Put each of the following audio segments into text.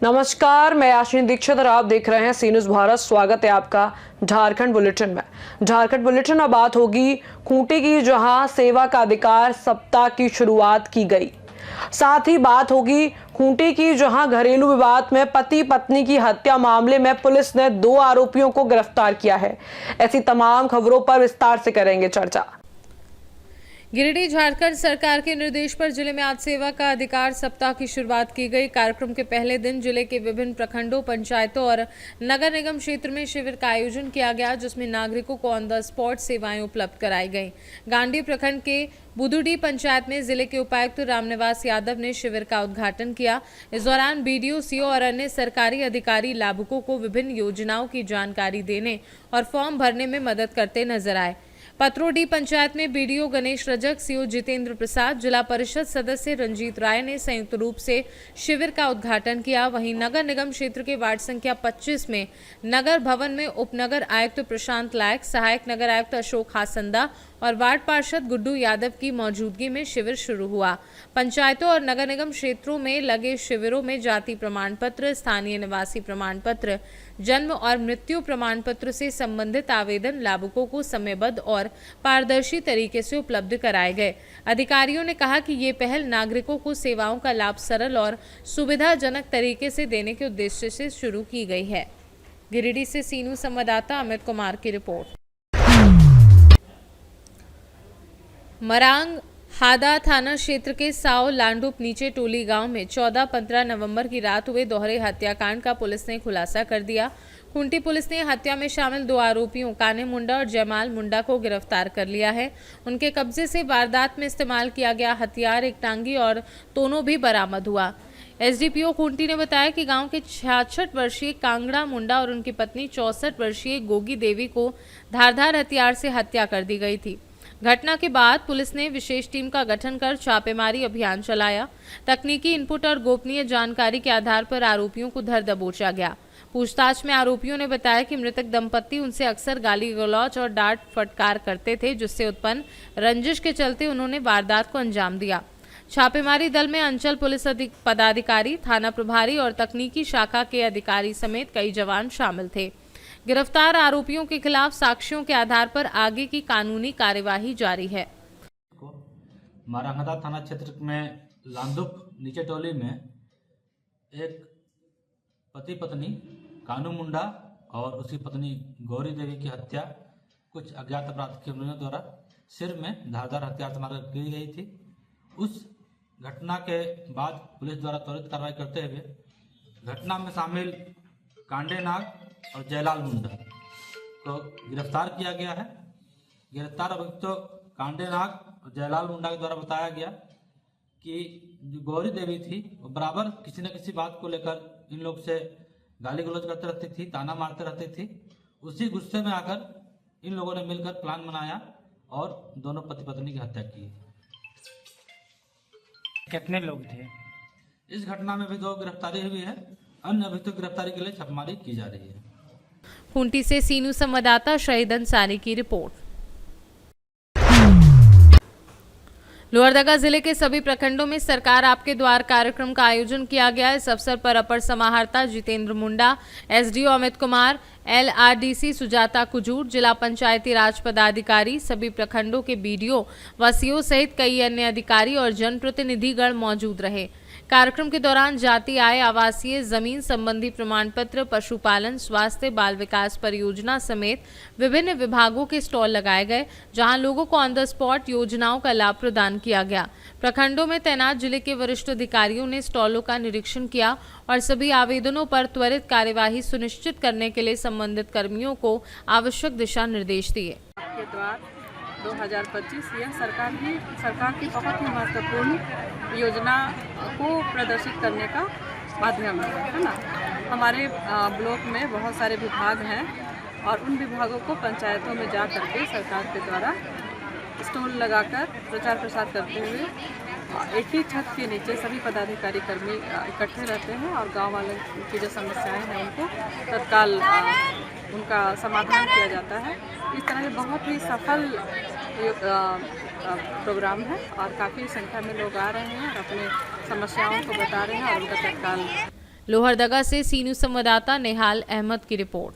नमस्कार, मैं आशीन दीक्षित और आप देख रहे हैं सी न्यूज़ भारत। स्वागत है आपका झारखंड बुलेटिन में। झारखंड बुलेटिन में बात होगी खूंटी की, जहां सेवा का अधिकार सप्ताह की शुरुआत की गई। साथ ही बात होगी खूंटी की, जहां घरेलू विवाद में पति पत्नी की हत्या मामले में पुलिस ने 2 आरोपियों को गिरफ्तार किया है। ऐसी तमाम खबरों पर विस्तार से करेंगे चर्चा। गिरिडीह झारखंड सरकार के निर्देश पर जिले में आज सेवा का अधिकार सप्ताह की शुरुआत की गई। कार्यक्रम के पहले दिन जिले के विभिन्न प्रखंडों, पंचायतों और नगर निगम क्षेत्र में शिविर का आयोजन किया गया, जिसमें नागरिकों को ऑन द स्पॉट सेवाएं उपलब्ध कराई गई। गांडी प्रखंड के बुदुडीह पंचायत में जिले के उपायुक्त रामनिवास यादव ने शिविर का उद्घाटन किया। इस दौरान बीडीओ, सीओ और अन्य सरकारी अधिकारी लाभुकों को विभिन्न योजनाओं की जानकारी देने और फॉर्म भरने में मदद करते नजर आए। पत्रोडीह पंचायत में बीडीओ गणेश रजक, सीओ जितेंद्र प्रसाद, जिला परिषद सदस्य रंजीत राय ने संयुक्त रूप से शिविर का उद्घाटन किया। वहीं नगर निगम क्षेत्र के वार्ड संख्या 25 में नगर भवन में उपनगर आयुक्त प्रशांत लायक, सहायक नगर आयुक्त अशोक हासंदा और वार्ड पार्षद गुड्डू यादव की मौजूदगी में शिविर शुरू हुआ। पंचायतों और नगर निगम क्षेत्रों में लगे शिविरों में जाति प्रमाण पत्र, स्थानीय निवासी प्रमाण पत्र, जन्म और मृत्यु प्रमाण पत्र से संबंधित आवेदन लाभुकों को समयबद्ध और पारदर्शी तरीके से उपलब्ध कराए गए। अधिकारियों ने कहा कि ये पहल नागरिकों को सेवाओं का लाभ सरल और सुविधाजनक तरीके से देने के उद्देश्य से शुरू की गई है। गिरिडीह से सी न्यूज़ संवाददाता अमित कुमार की रिपोर्ट। मरांग हादा थाना क्षेत्र के साओ लांडुप नीचे टोली गांव में 14-15 नवंबर की रात हुए दोहरे हत्याकांड का पुलिस ने खुलासा कर दिया। खूंटी पुलिस ने हत्या में शामिल 2 आरोपियों काने मुंडा और जयमाल मुंडा को गिरफ्तार कर लिया है। उनके कब्जे से वारदात में इस्तेमाल किया गया हथियार, एक टांगी और तोनों भी बरामद हुआ। एसडीपीओ खूंटी ने बताया कि गांव के 66 वर्षीय कांगड़ा मुंडा और उनकी पत्नी 64 वर्षीय गोगी देवी को धारदार हथियार से हत्या कर दी गई थी। घटना के बाद पुलिस ने विशेष टीम का गठन कर छापेमारी अभियान चलाया। तकनीकी इनपुट और गोपनीय जानकारी के आधार पर आरोपियों को धर दबोचा गया। पूछताछ में आरोपियों ने बताया कि मृतक दंपत्ति उनसे अक्सर गाली गलौज और डांट फटकार करते थे, जिससे उत्पन्न रंजिश के चलते उन्होंने वारदात को अंजाम दिया। छापेमारी दल में अंचल पुलिस पदाधिकारी, थाना प्रभारी और तकनीकी शाखा के अधिकारी समेत कई जवान शामिल थे। गिरफ्तार आरोपियों के खिलाफ साक्ष्यों के आधार पर आगे की कानूनी कार्यवाही जारी है। मारांगदा थाना क्षेत्र में लांदुप नीचे टोली में एक पति पत्नी कानू मुंडा और उसकी पत्नी गौरी देवी की हत्या कुछ अज्ञात अपराधियों द्वारा सिर में धारदार हथियार से मारकर की गई थी। उस घटना के बाद पुलिस द्वारा त्वरित कार्रवाई करते हुए घटना में शामिल कांडे नाग और जयलाल मुंडा को गिरफ्तार किया गया है। गिरफ्तार अभियुक्तों कांडे नाग और जयलाल मुंडा के द्वारा बताया गया कि जो गौरी देवी थी वो बराबर किसी न किसी बात को लेकर इन लोग से गाली गलौज करते रहती थी, ताना मारते रहती थी। उसी गुस्से में आकर इन लोगों ने मिलकर प्लान बनाया और दोनों पति पत्नी की हत्या की। कितने लोग थे? इस घटना में भी 2 गिरफ्तारी हुई है। अन्य अभियुक्तों की गिरफ्तारी के लिए छापेमारी की जा रही है। खूंटी से सी न्यूज़ संवाददाता शहीद अंसारी की रिपोर्ट। लोहरदगा जिले के सभी प्रखंडों में सरकार आपके द्वार कार्यक्रम का आयोजन किया गया। इस अवसर पर अपर समाहर्ता जितेंद्र मुंडा, एसडीओ अमित कुमार, एलआरडीसी सुजाता कुजूर, जिला पंचायती राज पदाधिकारी, सभी प्रखंडों के बीडीओ व सीओ सहित कई अन्य अधिकारी और जनप्रतिनिधिगण मौजूद रहे। कार्यक्रम के दौरान जाति, आय, आवासीय जमीन संबंधी प्रमाण पत्र, पशुपालन, स्वास्थ्य, बाल विकास परियोजना समेत विभिन्न विभागों के स्टॉल लगाए गए, जहां लोगों को ऑन द स्पॉट योजनाओं का लाभ प्रदान किया गया। प्रखंडों में तैनात जिले के वरिष्ठ अधिकारियों ने स्टॉलों का निरीक्षण किया और सभी आवेदनों पर त्वरित कार्यवाही सुनिश्चित करने के लिए संबंधित कर्मियों को आवश्यक दिशा निर्देश दिए। 2025 यह सरकार की बहुत ही महत्वपूर्ण योजना को प्रदर्शित करने का माध्यम है ना। हमारे ब्लॉक में बहुत सारे विभाग हैं और उन विभागों को पंचायतों में जा करके सरकार के द्वारा स्टॉल लगाकर प्रचार प्रसार करते हुए एक ही छत के नीचे सभी पदाधिकारी कर्मी इकट्ठे रहते हैं और गांव वालों की जो समस्याएं हैं उनको तत्काल उनका समाधान किया जाता है। इस तरह से बहुत ही सफल प्रोग्राम है और काफ़ी संख्या में लोग आ रहे हैं और अपने समस्याओं को बता रहे हैं और उनका तत्काल लोहरदगा से सी न्यूज संवाददाता नेहाल अहमद की रिपोर्ट।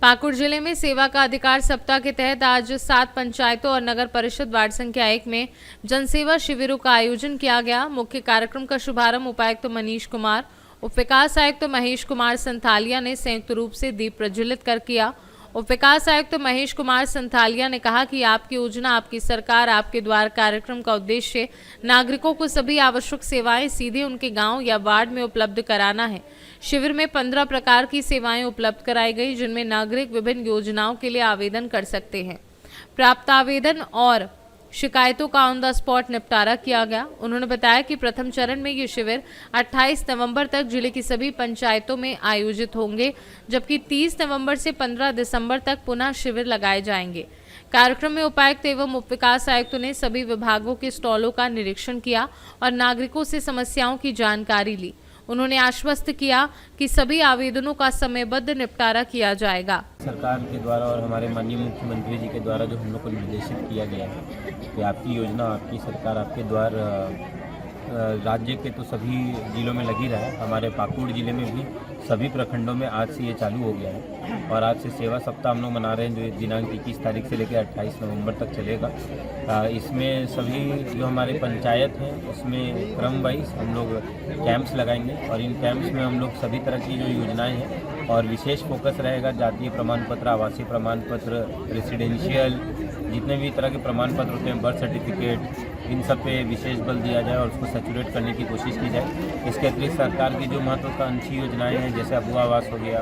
पाकुड़ जिले में सेवा का अधिकार सप्ताह के तहत आज 7 पंचायतों और नगर परिषद वार्ड संख्या 1 में जनसेवा शिविरों का आयोजन किया गया। मुख्य कार्यक्रम का शुभारंभ उपायुक्त मनीष कुमार, उप विकास आयुक्त महेश कुमार संथालिया ने संयुक्त रूप से दीप प्रज्वलित कर किया। उप विकास आयुक्त महेश कुमार संथालिया ने कहा कि आपकी योजना आपकी सरकार आपके द्वार कार्यक्रम का उद्देश्य नागरिकों को सभी आवश्यक सेवाएं सीधे उनके गांव या वार्ड में उपलब्ध कराना है। शिविर में 15 प्रकार की सेवाएं उपलब्ध कराई गई, जिनमें नागरिक विभिन्न योजनाओं के लिए आवेदन कर सकते हैं। प्राप्त आवेदन और शिकायतों का ऑन द स्पॉट निपटारा किया गया। उन्होंने बताया कि प्रथम चरण में ये शिविर 28 नवंबर तक जिले की सभी पंचायतों में आयोजित होंगे, जबकि 30 नवंबर से 15 दिसंबर तक पुनः शिविर लगाए जाएंगे। कार्यक्रम में उपायुक्त एवं उप विकास आयुक्त ने सभी विभागों के स्टॉलों का निरीक्षण किया और नागरिकों से समस्याओं की जानकारी ली। उन्होंने आश्वस्त किया कि सभी आवेदनों का समयबद्ध निपटारा किया जाएगा। सरकार के द्वारा और हमारे माननीय मुख्यमंत्री जी के द्वारा जो हम लोग को निर्देशित किया गया है कि आपकी योजना आपकी सरकार आपके द्वार राज्य के तो सभी जिलों में लगी रहा है। हमारे पाकुड़ जिले में भी सभी प्रखंडों में आज से ये चालू हो गया है और आज से सेवा सप्ताह हम लोग मना रहे हैं, जो दिनांक 21 तारीख से लेकर 28 नवंबर तक चलेगा। इसमें सभी जो हमारे पंचायत हैं उसमें क्रम वाइज हम लोग कैंप्स लगाएंगे और इन कैंप्स में हम लोग सभी तरह की जो योजनाएं हैं और विशेष फोकस रहेगा जातीय प्रमाण पत्र, आवासीय प्रमाण पत्र, रेसिडेंशियल, जितने भी तरह के प्रमाण पत्र होते हैं, बर्थ सर्टिफिकेट, इन सब पे विशेष बल दिया जाए और उसको सैचुरेट करने की कोशिश की जाए। इसके अतिरिक्त सरकार की जो महत्वाकांक्षी योजनाएं हैं जैसे अबुआ आवास हो गया,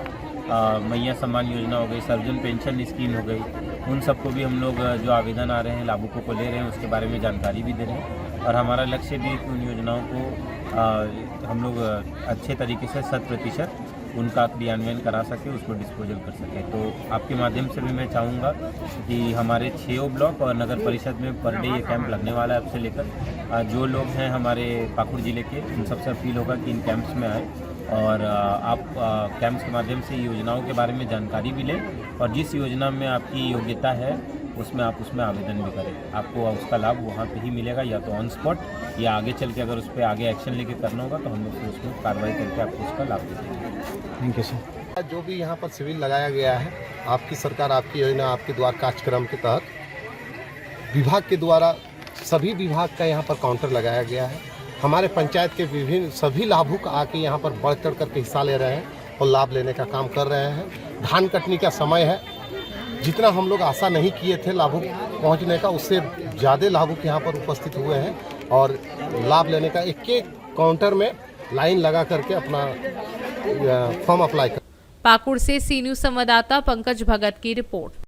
मैया सम्मान योजना हो गई, सर्वजन पेंशन स्कीम हो गई, उन सबको भी हम लोग जो आवेदन आ रहे हैं लाभुकों को ले रहे हैं उसके बारे में जानकारी भी दे रहे हैं और हमारा लक्ष्य भी है कि उन योजनाओं को हम लोग अच्छे तरीके से 100% उनका क्रियान्वयन करा सके, उसको डिस्पोजल कर सके। तो आपके माध्यम से भी मैं चाहूँगा कि हमारे 6 ब्लॉक और नगर परिषद में पर डे ये कैंप लगने वाला है। अब से लेकर जो लोग हैं हमारे पाकुड़ जिले के उन सबसे अपील होगा कि इन कैंप्स में आए और आप कैंप्स के माध्यम से योजनाओं के बारे में जानकारी भी लें और जिस योजना में आपकी योग्यता है उसमें आप उसमें आवेदन भी करें। आपको उसका लाभ वहाँ पे ही मिलेगा, या तो ऑन स्पॉट या आगे चल के अगर उस पर आगे एक्शन लेके करना होगा तो हम लोग फिर उसमें कार्रवाई करके आपको उसका लाभ देंगे। Thank you sir. जो भी यहाँ पर शिविर लगाया गया है आपकी सरकार आपकी योजना आपके द्वार कार्यक्रम के तहत विभाग के द्वारा सभी विभाग का यहाँ पर काउंटर लगाया गया है। हमारे पंचायत के विभिन्न सभी लाभुक आके यहाँ पर बढ़ चढ़ करके हिस्सा ले रहे हैं और लाभ लेने का काम कर रहे हैं। धान कटनी का समय है, जितना हम लोग आशा नहीं किए थे लाभुक पहुँचने का उससे ज़्यादा लाभुक यहाँ पर उपस्थित हुए हैं और लाभ लेने का एक काउंटर में लाइन लगा करके अपना फॉर्म अप्लाई कर। पाकुड़ से सी न्यूज संवाददाता पंकज भगत की रिपोर्ट।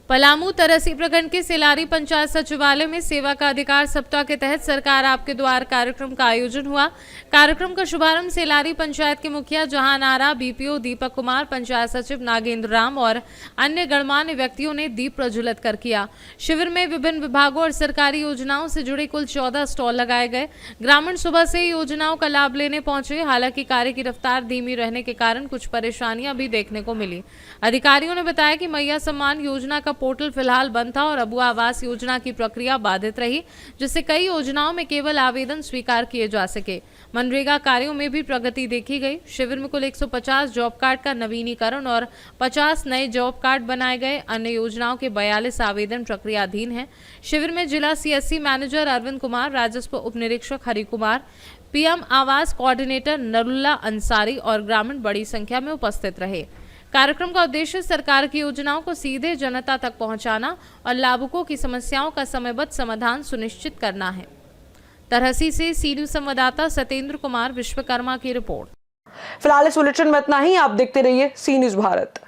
पलामू तरसी प्रखंड के सिलारी पंचायत सचिवालय में सेवा का अधिकार सप्ताह के तहत सरकार आपके द्वार कार्यक्रम का आयोजन हुआ। कार्यक्रम का शुभारंभ सिलारी पंचायत के मुखिया जहान आरा, बीपीओ दीपक कुमार, पंचायत सचिव नागेंद्र राम और अन्य गणमान्य व्यक्तियों ने दीप प्रज्वलित कर किया। शिविर में विभिन्न विभागों और सरकारी योजनाओं से जुड़े कुल 14 स्टॉल लगाए गए। ग्रामीण सुबह से योजनाओं का लाभ लेने पहुंचे, हालांकि कार्य की रफ्तार धीमी रहने के कारण कुछ परेशानियां भी देखने को मिली। अधिकारियों ने बताया कि मैया सम्मान योजना का पोर्टल फिलहाल बंद था और अबुआ आवास योजना की प्रक्रिया बाधित रही, जिससे कई योजनाओं में केवल आवेदन स्वीकार किए जा सके। मनरेगा कार्यों में भी प्रगति देखी गई। शिविर में कुल 150 जॉब कार्ड का नवीनीकरण और 50 नए जॉब कार्ड बनाए गए। अन्य योजनाओं के 42 आवेदन प्रक्रियाधीन हैं। शिविर में जिला सीएससी मैनेजर अरविंद कुमार, राजस्व उप निरीक्षक हरि कुमार, पीएम आवास कोऑर्डिनेटर नरुल्ला अंसारी और ग्रामीण बड़ी संख्या में उपस्थित रहे। कार्यक्रम का उद्देश्य सरकार की योजनाओं को सीधे जनता तक पहुंचाना और लाभुकों की समस्याओं का समयबद्ध समाधान सुनिश्चित करना है। तरहसी से सी न्यूज संवाददाता सत्येंद्र कुमार विश्वकर्मा की रिपोर्ट। फिलहाल इस बुलेटिन में इतना ही। आप देखते रहिए सी न्यूज भारत।